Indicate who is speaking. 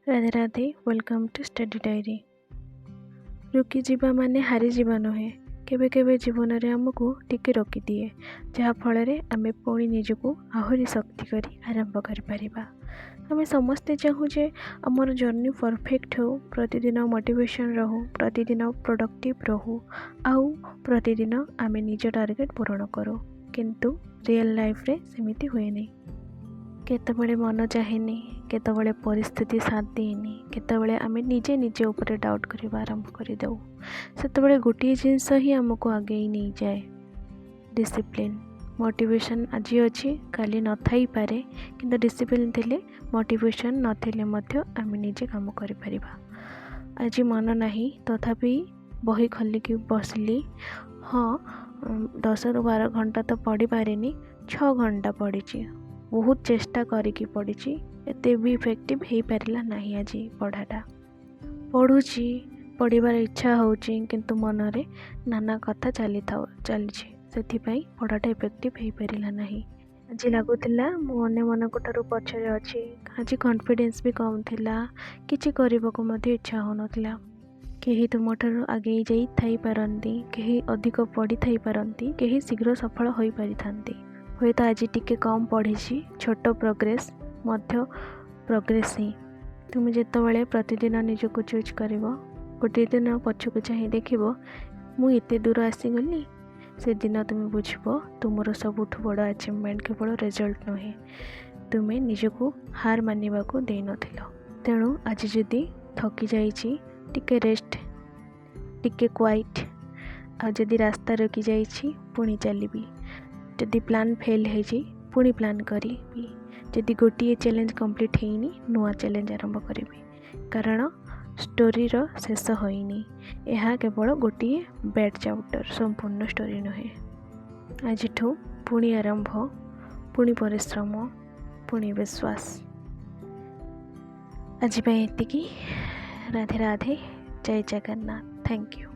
Speaker 1: Radhe Radhe welcome to study diary. रुकी जीवा माने हारी जीवा नुहे, केबे केबे जीवन रे हमको टिके रोकी दिए, जहा फल आमे पुणी निजको आहुरी शक्ति करी आरंभ करि परिबा। आमे समस्ते चाहू जे आमर जर्नी परफेक्ट हो, प्रतिदिन मोटिवेशन रहू, प्रतिदिन प्रोडक्टिव रहू, आउ प्रतिदिन आमे निज टार्गेट पूरण करू, किंतु रियल लाइफ रे सेमिति हुए नहीं। केतबेले मन चाहेनी, केतबेले परिस्थिति साथ देनी, केतबेले आमे निजे निजे ऊपर डाउट करबा आरंभ कर दऊ। सेतबेले गोटे जिनस ही हमको आगे नहीं जाए, डिसिप्लिन। मोटिवेशन आज अच्छी काली न थाई पारे, किंतु डिसिप्लिन थिले मोटिवेशन नथिले मध्य आमे निजे काम करि परिबा। आज मन नाही तथापि बही खोलिकी बसली, हाँ 10 ରୁ 12 घंटा तो पढ़ी पारेनी, 6 घंटा पढ़ी, बहुत चेष्टा करिकी पढ़ी, एते भी इफेक्टिव हो पारा ना। आज पढ़ाटा पढ़ुची, पढ़ार इच्छा होची, किंतु मन रे नाना कथा चली से पढ़ाटा इफेक्टिव हो पारा ना। आज लगुला मु अन्य मन पछरे अच्छी, आज कॉन्फिडेंस भी कम थिला, किछि करबाको मध्य इच्छा होनथिला। केही तुम ठारू आगे जाई थाई पारंती, केही अधिक पढ़ी थाई पारंती, केही शीघ्र सफल होई पारिथांती। हुए तो आज टिके कम पढ़ी, छोट प्रोग्रेस मध्य प्रोग्रेस ही। तुम जितेबाला प्रतिदिन निजको चूज कर, गोटे दिन पछक चाह देख मु एते दूर आसीगली, से दिन तुम बुझब तुमर सबुठ बड़ अचिवमेंट केवल रिजल्ट नुहे, तुम्हें निजको हार मानवा को दे नथिल। तेणु आज जदि थकी जाइछि, टिके रेस्ट, टिके क्वाइट, आदि रास्ता रोकी जाइछि पुणी चलबी। जदि प्लान फेल है पुणी प्लान करी, जदि गोटे चैलेंज कंप्लीट होइनी नुआ चैलेंज आरंभ करी, कारण स्टोरी रो शेष होइनी, यह केवल गोटे बैड चैप्टर, संपूर्ण स्टोरी नुहे। आज पुणी आरंभ, पुणी परिश्रम, पुणी विश्वास। आज एतिकी। राधे राधे, जय जगन्नाथ। Thank you.